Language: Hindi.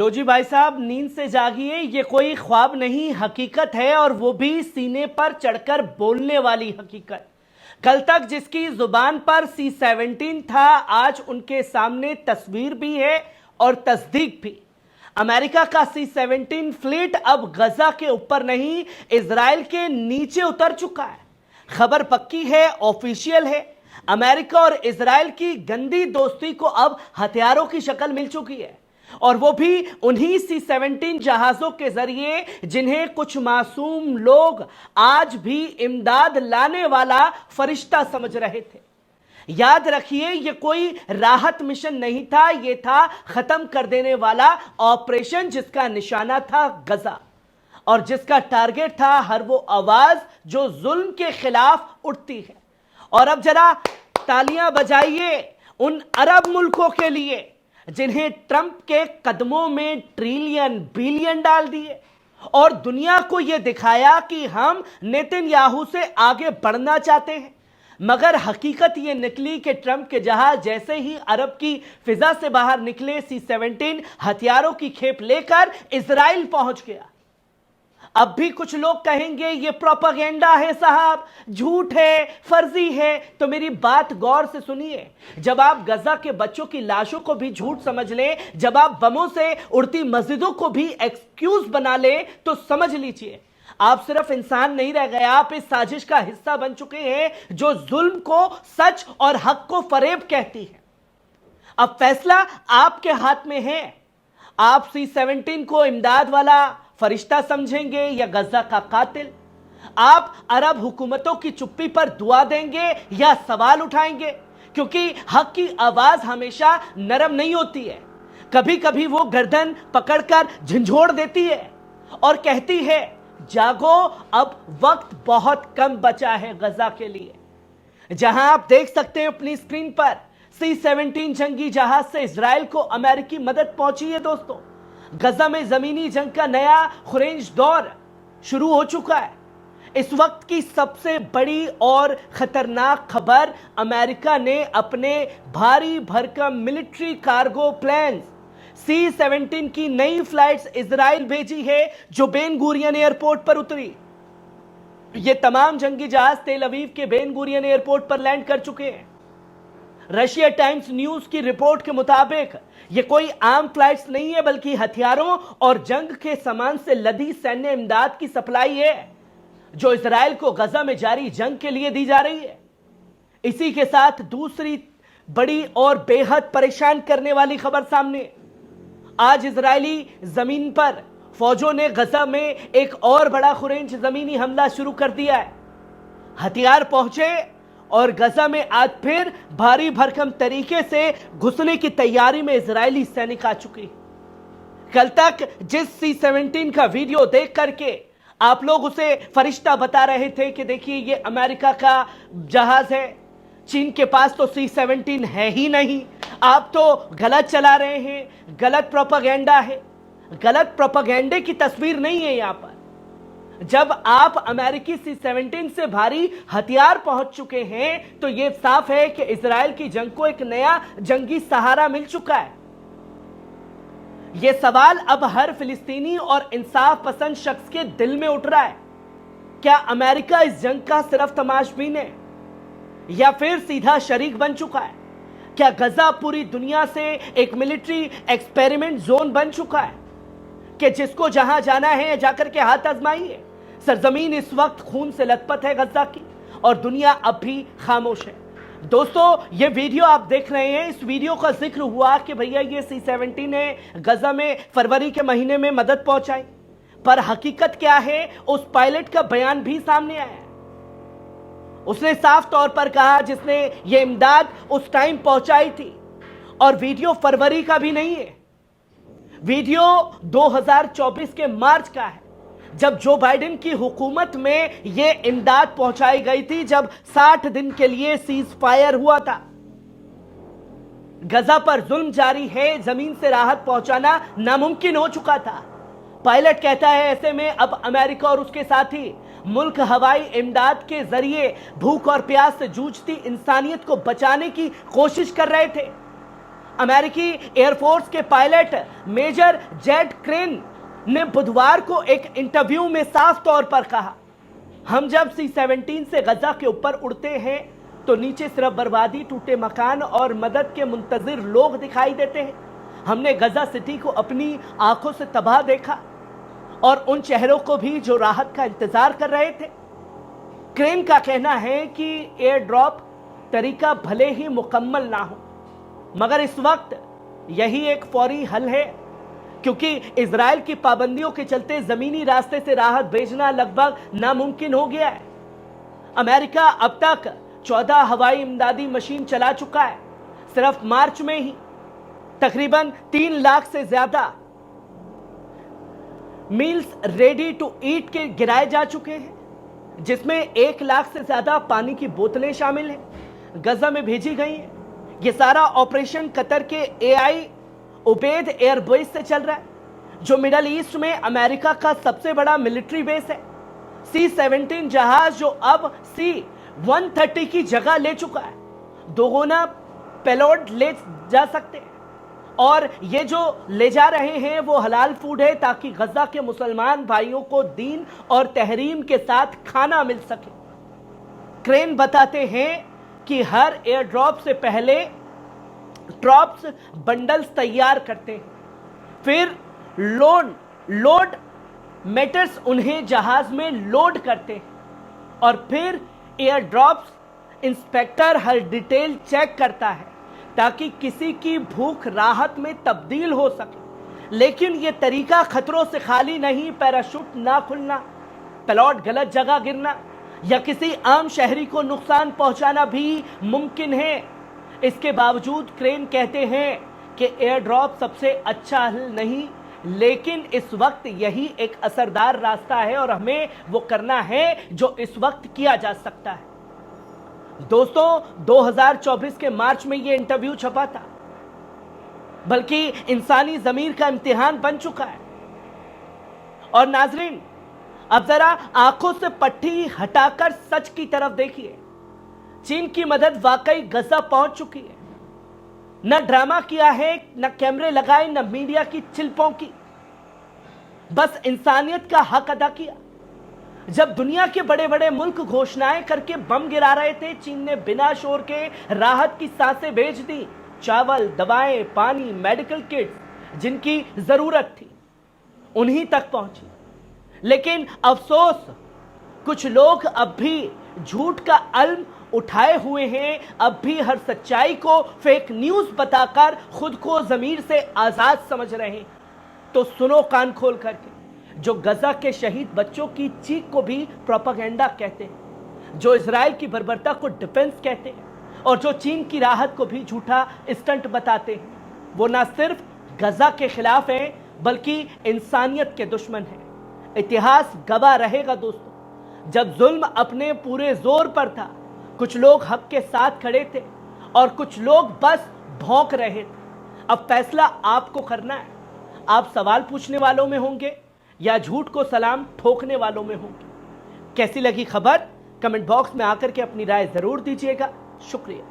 लो जी भाई साहब, नींद से जागिए। ये कोई ख्वाब नहीं, हकीकत है, और वो भी सीने पर चढ़कर बोलने वाली हकीकत। कल तक जिसकी जुबान पर C-17 था, आज उनके सामने तस्वीर भी है और तस्दीक भी। अमेरिका का C-17 फ्लीट अब गजा के ऊपर नहीं, इजराइल के नीचे उतर चुका है। खबर पक्की है, ऑफिशियल है। अमेरिका और इजराइल की गंदी दोस्ती को अब हथियारों की शक्ल मिल चुकी है, और वो भी उन्हीं C-17 जहाजों के जरिए जिन्हें कुछ मासूम लोग आज भी इमदाद लाने वाला फरिश्ता समझ रहे थे। याद रखिए, ये कोई राहत मिशन नहीं था, ये था खत्म कर देने वाला ऑपरेशन, जिसका निशाना था गजा और जिसका टारगेट था हर वो आवाज जो जुल्म के खिलाफ उठती है। और अब जरा तालियां बजाइए उन अरब मुल्कों के लिए जिन्हें ट्रंप के कदमों में ट्रिलियन बिलियन डाल दिए और दुनिया को यह दिखाया कि हम नेतन्याहू से आगे बढ़ना चाहते हैं। मगर हकीकत यह निकली कि ट्रंप के जहाज जैसे ही अरब की फिजा से बाहर निकले, C-17 हथियारों की खेप लेकर इजराइल पहुंच गया। अब भी कुछ लोग कहेंगे ये प्रोपेगेंडा है साहब, झूठ है, फर्जी है। तो मेरी बात गौर से सुनिए। जब आप गजा के बच्चों की लाशों को भी झूठ समझ लें, जब आप बमों से उड़ती मस्जिदों को भी एक्सक्यूज बना लें, तो समझ लीजिए आप सिर्फ इंसान नहीं रह गए, आप इस साजिश का हिस्सा बन चुके हैं जो जुल्म को सच और हक को फरेब कहती है। अब फैसला आपके हाथ में है। आप C-17 को इमदाद वाला फरिश्ता समझेंगे या गजा का कातिल? आप अरब हुकूमतों की चुप्पी पर दुआ देंगे या सवाल उठाएंगे? क्योंकि हक की आवाज हमेशा नरम नहीं होती है। कभी कभी वो गर्दन पकड़कर झंझोड़ देती है और कहती है, जागो, अब वक्त बहुत कम बचा है गजा के लिए। जहां आप देख सकते हैं अपनी स्क्रीन पर, C-17 जंगी जहाज से इजराइल को अमेरिकी मदद पहुंची है। दोस्तों, गजा में जमीनी जंग का नया खुरेंज दौर शुरू हो चुका है। इस वक्त की सबसे बड़ी और खतरनाक खबर, अमेरिका ने अपने भारी भरकम मिलिट्री कार्गो प्लेन्स C-17 की नई फ्लाइट्स इजराइल भेजी है, जो बेन गुरियन एयरपोर्ट पर उतरी। ये तमाम जंगी जहाज तेल अवीव के बेन गुरियन एयरपोर्ट पर लैंड कर चुके हैं। रशिया टाइम्स न्यूज की रिपोर्ट के मुताबिक ये कोई आम फ्लाइट्स नहीं है, बल्कि हथियारों और जंग के सामान से लदी सैन्य इमदाद की सप्लाई है, जो इजराइल को गजा में जारी जंग के लिए दी जा रही है। इसी के साथ दूसरी बड़ी और बेहद परेशान करने वाली खबर सामने। आज इजरायली जमीन पर फौजों ने गजा में एक और बड़ा खुरेंज जमीनी हमला शुरू कर दिया है। हथियार पहुंचे और गजा में आज फिर भारी भरकम तरीके से घुसने की तैयारी में इजरायली सैनिक आ चुके। कल तक जिस C-17 का वीडियो देख करके आप लोग उसे फरिश्ता बता रहे थे कि देखिए ये अमेरिका का जहाज है, चीन के पास तो C-17 है ही नहीं, आप तो गलत चला रहे हैं, गलत प्रोपेगेंडा है। गलत प्रोपेगेंडे की तस्वीर नहीं है यहां पर। जब आप अमेरिकी C-17 से भारी हथियार पहुंच चुके हैं, तो यह साफ है कि इजराइल की जंग को एक नया जंगी सहारा मिल चुका है। यह सवाल अब हर फिलिस्तीनी और इंसाफ पसंद शख्स के दिल में उठ रहा है। क्या अमेरिका इस जंग का सिर्फ तमाशबीन है या फिर सीधा शरीक बन चुका है? क्या गजा पूरी दुनिया से एक मिलिट्री एक्सपेरिमेंट जोन बन चुका है कि जिसको जहां जाना है जाकर के हाथ आजमाइए? सरजमीन इस वक्त खून से लथपथ है गजा की, और दुनिया अब भी खामोश है। दोस्तों, ये वीडियो आप देख रहे हैं, इस वीडियो का जिक्र हुआ कि भैया ये C-17 ने गजा में फरवरी के महीने में मदद पहुंचाई, पर हकीकत क्या है उस पायलट का बयान भी सामने आया है। उसने साफ तौर पर कहा जिसने ये इमदाद उस टाइम पहुंचाई थी, और वीडियो फरवरी का भी नहीं है, वीडियो 2024 के मार्च का है, जब जो बाइडेन की हुकूमत में यह इमदाद पहुंचाई गई थी, जब 60 दिन के लिए सीज फायर हुआ था। गजा पर जुल्म जारी है, जमीन से राहत पहुंचाना नामुमकिन हो चुका था। पायलट कहता है ऐसे में अब अमेरिका और उसके साथी मुल्क हवाई इमदाद के जरिए भूख और प्यास से जूझती इंसानियत को बचाने की कोशिश कर रहे थे। अमेरिकी एयरफोर्स के पायलट मेजर जेड क्रेन ने बुधवार को एक इंटरव्यू में साफ तौर पर कहा, हम जब C-17 से गजा के ऊपर उड़ते हैं तो नीचे सिर्फ बर्बादी, टूटे मकान और मदद के मुंतजिर लोग दिखाई देते हैं। हमने गजा सिटी को अपनी आंखों से तबाह देखा और उन चेहरों को भी जो राहत का इंतजार कर रहे थे। क्रेन का कहना है कि एयर ड्रॉप तरीका भले ही मुकम्मल ना हो, मगर इस वक्त यही एक फौरी हल है, क्योंकि इजराइल की पाबंदियों के चलते जमीनी रास्ते से राहत भेजना लगभग नामुमकिन हो गया है। अमेरिका अब तक 14 हवाई इमदादी मशीन चला चुका है। सिर्फ मार्च में ही तकरीबन 3 लाख से ज्यादा मील्स रेडी टू ईट के गिराए जा चुके हैं, जिसमें 1 लाख से ज्यादा पानी की बोतलें शामिल हैं, गजा में भेजी गई हैं। यह सारा ऑपरेशन कतर के एआई उबैद एयरबेस से चल रहा है, जो मिडल ईस्ट में अमेरिका का सबसे बड़ा मिलिट्री बेस है। C-17 जहाज जो अब C-130 की जगह ले चुका है, दोगुना पेलोड ले जा सकते हैं, और ये जो ले जा रहे हैं वो हलाल फूड है, ताकि गजा के मुसलमान भाइयों को दीन और तहरीम के साथ खाना मिल सके। क्रेन बताते हैं कि हर एयर ड्रॉप से पहले ड्रॉप्स बंडल्स तैयार करते हैं, फिर लोड मेटर्स उन्हें जहाज में लोड करते हैं, और फिर एयर ड्रॉप्स इंस्पेक्टर हर डिटेल चेक करता है ताकि किसी की भूख राहत में तब्दील हो सके। लेकिन यह तरीका खतरों से खाली नहीं। पैराशूट ना खुलना, प्लॉट गलत जगह गिरना या किसी आम शहरी को नुकसान पहुंचाना भी मुमकिन है। इसके बावजूद क्रेन कहते हैं कि एयर ड्रॉप सबसे अच्छा हल नहीं, लेकिन इस वक्त यही एक असरदार रास्ता है और हमें वो करना है जो इस वक्त किया जा सकता है। दोस्तों, 2024 के मार्च में ये इंटरव्यू छपा था, बल्कि इंसानी ज़मीर का इम्तिहान बन चुका है। और नाजरीन, अब जरा आंखों से पट्टी हटाकर सच की तरफ देखिए। चीन की मदद वाकई गजा पहुंच चुकी है। न ड्रामा किया है, न कैमरे लगाए, न मीडिया की चिल्पों की, बस इंसानियत का हक अदा किया। जब दुनिया के बड़े बड़े मुल्क घोषणाएं करके बम गिरा रहे थे, चीन ने बिना शोर के राहत की सांसें भेज दी। चावल, दवाएं, पानी, मेडिकल किट्स जिनकी जरूरत थी उन्हीं तक पहुंची। लेकिन अफसोस, कुछ लोग अब भी झूठ का अल्म उठाए हुए हैं, अब भी हर सच्चाई को फेक न्यूज बताकर खुद को जमीर से आजाद समझ रहे हैं। तो सुनो कान खोल करके, जो गजा के शहीद बच्चों की चीख को भी प्रोपेगेंडा कहते हैं, जो इजराइल की बर्बरता को डिफेंस कहते हैं, और जो चीन की राहत को भी झूठा स्टंट बताते हैं, वो ना सिर्फ गजा के खिलाफ हैं, बल्कि इंसानियत के दुश्मन हैं। इतिहास गवाह रहेगा दोस्तों, जब जुल्म अपने पूरे जोर पर था, कुछ लोग हक के साथ खड़े थे और कुछ लोग बस भौंक रहे थे। अब फैसला आपको करना है। आप सवाल पूछने वालों में होंगे या झूठ को सलाम ठोकने वालों में होंगे। कैसी लगी खबर? कमेंट बॉक्स में आकर के अपनी राय जरूर दीजिएगा। शुक्रिया।